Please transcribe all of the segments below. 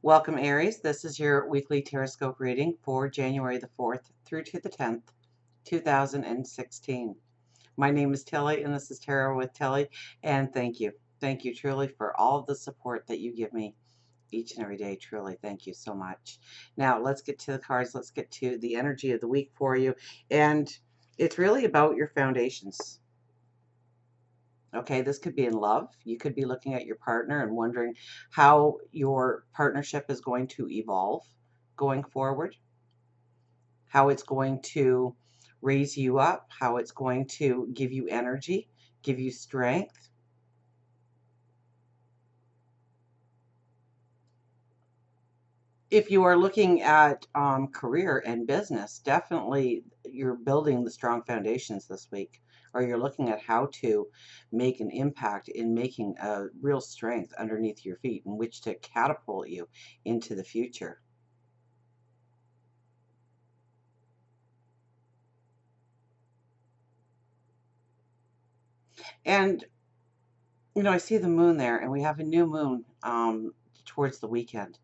Welcome, Aries. This is your weekly Teroscope reading for January the 4th through to the 10th, 2016. My name is Tilly, and this is Tarot with Tilly, and thank you. Thank you truly for all of the support that you give me each and every day. Truly, thank you so much. Now, let's get to the cards. Let's get to the energy of the week for you, and it's really about your foundations. Okay, this could be in love. You could be looking at your partner and wondering how your partnership is going to evolve going forward, how it's going to raise you up, how it's going to give you energy, give you strength. If you are looking at career and business, definitely you're building the strong foundations this week, or you're looking at how to make an impact in making a real strength underneath your feet in which to catapult you into the future. And, I see the moon there, and we have a new moon towards the weekend.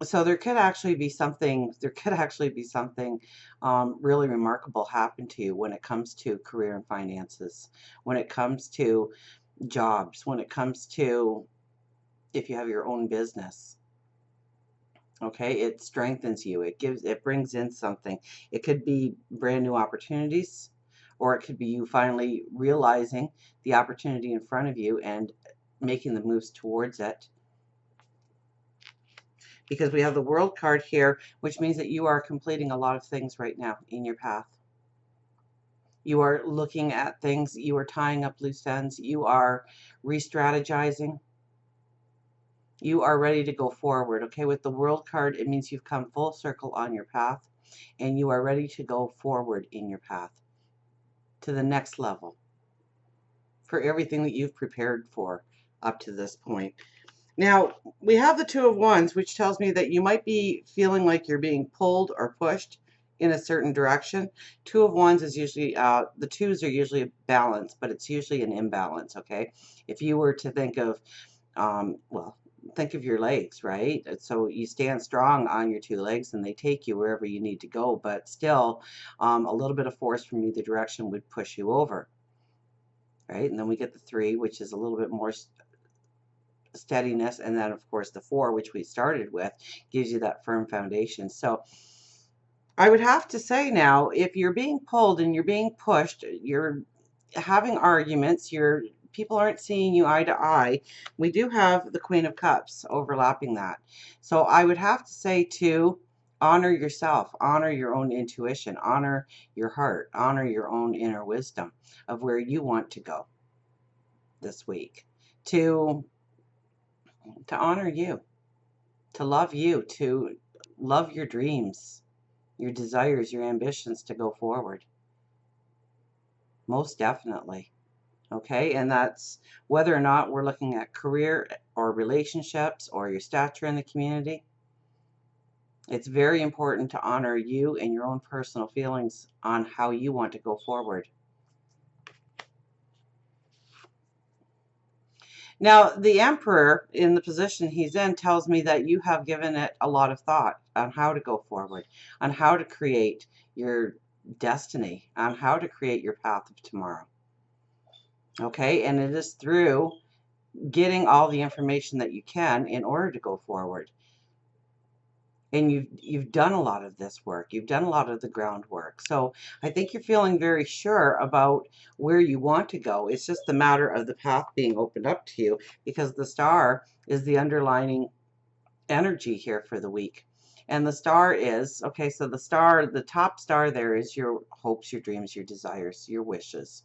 So there could actually be something really remarkable happen to you when it comes to career and finances, when it comes to jobs, when it comes to if you have your own business. Okay, it strengthens you. It brings in something. It could be brand new opportunities, or it could be you finally realizing the opportunity in front of you and making the moves towards it, because we have the World card here, which means that you are completing a lot of things right now in your path. You are looking at things, you are tying up loose ends, you are re-strategizing, you are ready to go forward. Okay, with the World card, it means you've come full circle on your path and you are ready to go forward in your path to the next level for everything that you've prepared for up to this point. Now, we have the Two of Wands, which tells me that you might be feeling like you're being pulled or pushed in a certain direction. Two of Wands is usually, the twos are usually a balance, but it's usually an imbalance, okay? If you were to think of, well, think of your legs, right? So you stand strong on your two legs and they take you wherever you need to go, but still, a little bit of force from either direction would push you over, right? And then we get the three, which is a little bit more steadiness, and then of course the four, which we started with, gives you that firm foundation. So I would have to say, now if you're being pulled and you're being pushed, you're having arguments, people aren't seeing you eye to eye, we do have the Queen of Cups overlapping that. So I would have to say to honor yourself, honor your own intuition, honor your heart, honor your own inner wisdom of where you want to go this week, to honor you, to love your dreams, your desires, your ambitions to go forward. Most definitely. Okay, and that's whether or not we're looking at career or relationships or your stature in the community. It's very important to honor you and your own personal feelings on how you want to go forward. Now, the Emperor, in the position he's in, tells me that you have given it a lot of thought on how to go forward, on how to create your destiny, on how to create your path of tomorrow. Okay, and it is through getting all the information that you can in order to go forward. And you've done a lot of this work. You've done a lot of the groundwork. So I think you're feeling very sure about where you want to go. It's just a matter of the path being opened up to you, because the star is the underlining energy here for the week. And the star is, okay, so the star, the top star there is your hopes, your dreams, your desires, your wishes.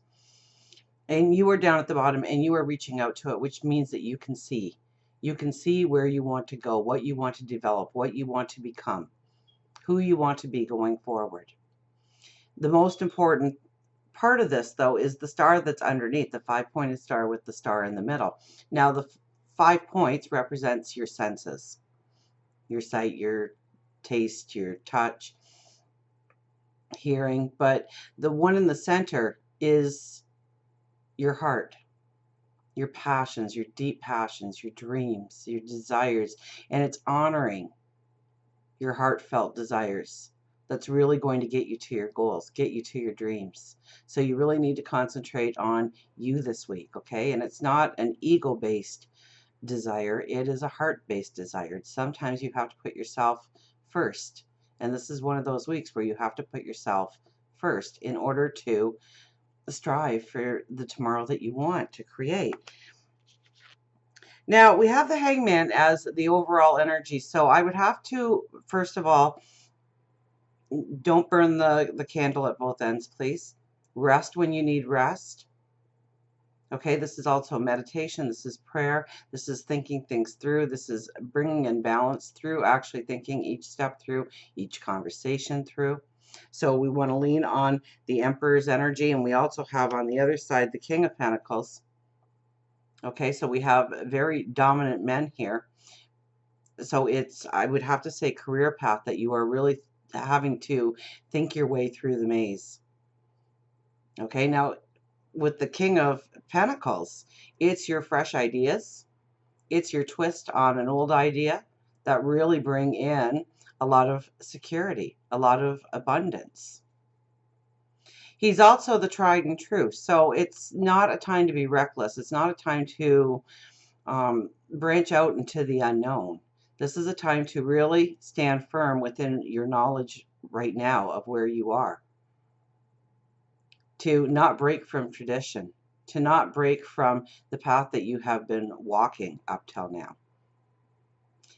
And you are down at the bottom and you are reaching out to it, which means that you can see. You can see where you want to go, what you want to develop, what you want to become, who you want to be going forward. The most important part of this, though, is the star that's underneath, the five-pointed star with the star in the middle. Now, the 5 points represents your senses, your sight, your taste, your touch, hearing, but the one in the center is your heart. your passions, your deep passions, your dreams, your desires, and it's honoring your heartfelt desires that's really going to get you to your goals, get you to your dreams. So you really need to concentrate on you this week, okay? And it's not an ego-based desire, it is a heart-based desire. Sometimes you have to put yourself first. And this is one of those weeks where you have to put yourself first in order to strive for the tomorrow that you want to create. Now, we have the Hangman as the overall energy. So I would have to, first of all, don't burn the candle at both ends, please. Rest when you need rest. Okay, this is also meditation. This is prayer. This is thinking things through. This is bringing in balance through actually thinking each step through, each conversation through. So we want to lean on the Emperor's energy, and we also have on the other side the King of Pentacles. Okay, so we have very dominant men here. So it's, I would have to say, career path that you are really having to think your way through the maze. Okay, now with the King of Pentacles, it's your fresh ideas. It's your twist on an old idea that really bring in a lot of security, a lot of abundance. He's also the tried and true. So it's not a time to be reckless. It's not a time to branch out into the unknown. This is a time to really stand firm within your knowledge right now of where you are. To not break from tradition, to not break from the path that you have been walking up till now.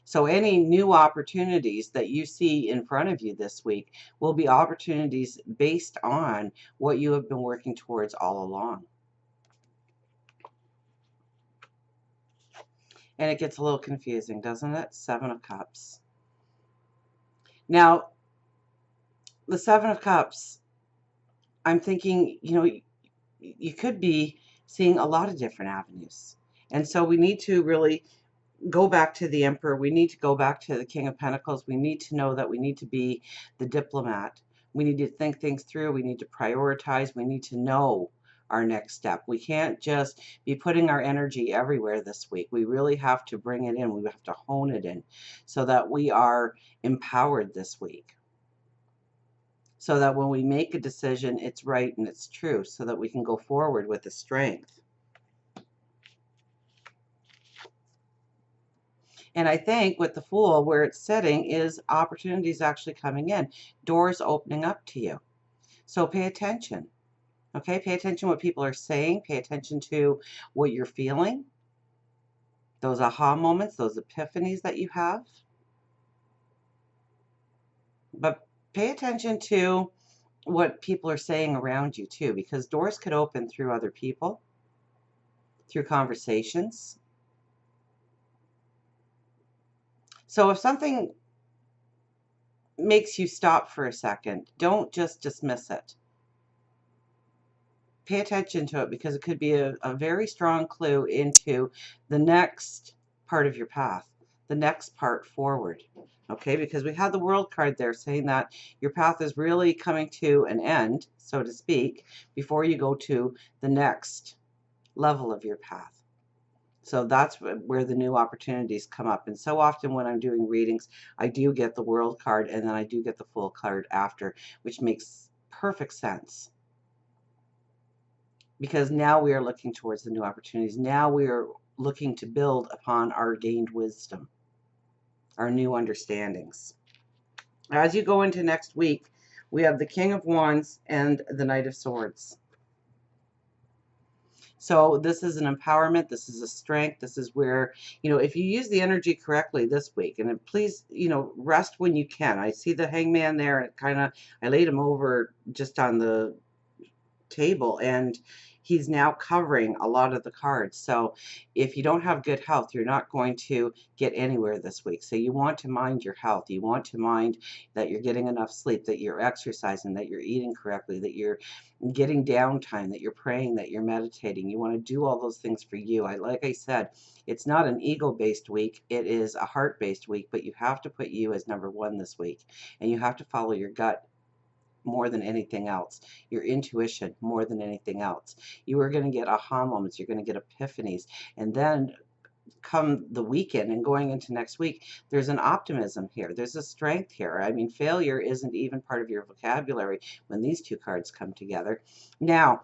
So any new opportunities that you see in front of you this week will be opportunities based on what you have been working towards all along. And it gets a little confusing, doesn't it? Seven of Cups. Now, the Seven of Cups, I'm thinking, you could be seeing a lot of different avenues. And so we need to really go back to the Emperor. We need to go back to the King of Pentacles. We need to know that we need to be the diplomat. We need to think things through. We need to prioritize. We need to know our next step. We can't just be putting our energy everywhere this week. We really have to bring it in. We have to hone it in so that we are empowered this week. So that when we make a decision, it's right and it's true, so that we can go forward with the strength. And I think with the Fool, where it's sitting, is opportunities actually coming in, doors opening up to you. So pay attention. Okay, pay attention to what people are saying. Pay attention to what you're feeling. Those aha moments, those epiphanies that you have. But pay attention to what people are saying around you too, because doors could open through other people, through conversations. So if something makes you stop for a second, don't just dismiss it. Pay attention to it, because it could be a very strong clue into the next part of your path, the next part forward. Okay, because we had the World card there saying that your path is really coming to an end, so to speak, before you go to the next level of your path. So that's where the new opportunities come up. And so often when I'm doing readings, I do get the World card and then I do get the Fool card after, which makes perfect sense. Because now we are looking towards the new opportunities. Now we are looking to build upon our gained wisdom, our new understandings. As you go into next week, we have the King of Wands and the Knight of Swords. So this is an empowerment. This is a strength. This is where, if you use the energy correctly this week, and please, rest when you can. I see the Hangman there, and I laid him over just on the table, and he's now covering a lot of the cards. So if you don't have good health, you're not going to get anywhere this week. So you want to mind your health. You want to mind that you're getting enough sleep, that you're exercising, that you're eating correctly, that you're getting downtime, that you're praying, that you're meditating. You want to do all those things for you. Like I said, it's not an ego-based week. It is a heart-based week, but you have to put you as number one this week, and you have to follow your gut more than anything else, your intuition more than anything else. You are going to get aha moments, you're going to get epiphanies, and then come the weekend and going into next week, there's an optimism here. There's a strength here. I mean, failure isn't even part of your vocabulary when these two cards come together. Now,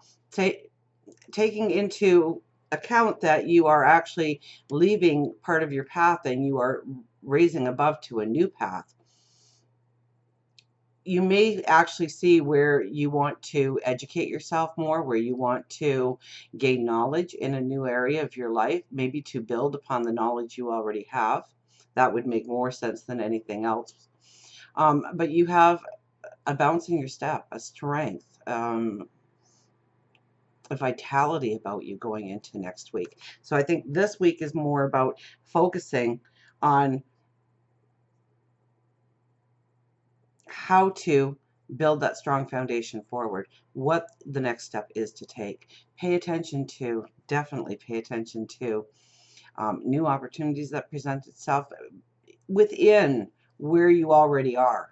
taking into account that you are actually leaving part of your path and you are raising above to a new path, you may actually see where you want to educate yourself more, where you want to gain knowledge in a new area of your life, maybe to build upon the knowledge you already have. That would make more sense than anything else. But you have a bounce in your step, a strength, a vitality about you going into next week. So I think this week is more about focusing on how to build that strong foundation forward, what the next step is to take. Pay attention to, definitely pay attention to new opportunities that present itself within where you already are.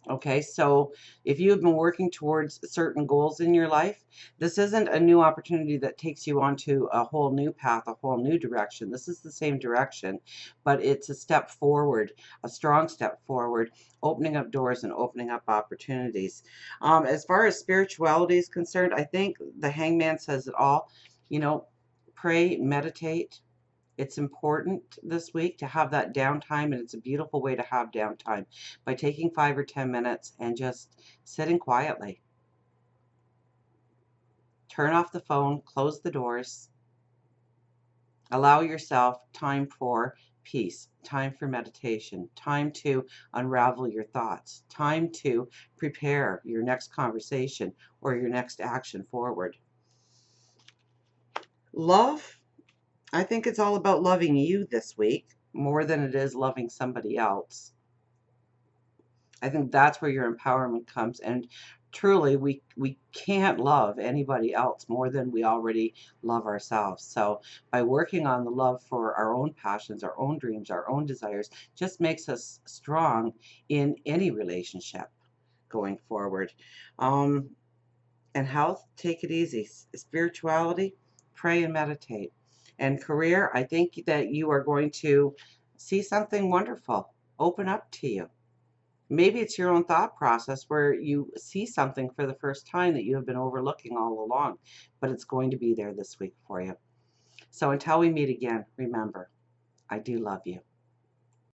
Okay, so if you have been working towards certain goals in your life, this isn't a new opportunity that takes you onto a whole new path, a whole new direction. This is the same direction, but it's a step forward, a strong step forward, opening up doors and opening up opportunities. As far as spirituality is concerned, I think the Hangman says it all. You know, pray, meditate. It's important this week to have that downtime, and it's a beautiful way to have downtime by taking 5 or 10 minutes and just sitting quietly. Turn off the phone, close the doors, allow yourself time for peace, time for meditation, time to unravel your thoughts, time to prepare your next conversation or your next action forward. Love, I think it's all about loving you this week more than it is loving somebody else. I think that's where your empowerment comes. And truly, we can't love anybody else more than we already love ourselves. So by working on the love for our own passions, our own dreams, our own desires, just makes us strong in any relationship going forward. And health, take it easy. Spirituality, pray and meditate. And career, I think that you are going to see something wonderful open up to you. Maybe it's your own thought process where you see something for the first time that you have been overlooking all along, but it's going to be there this week for you. So until we meet again, remember, I do love you.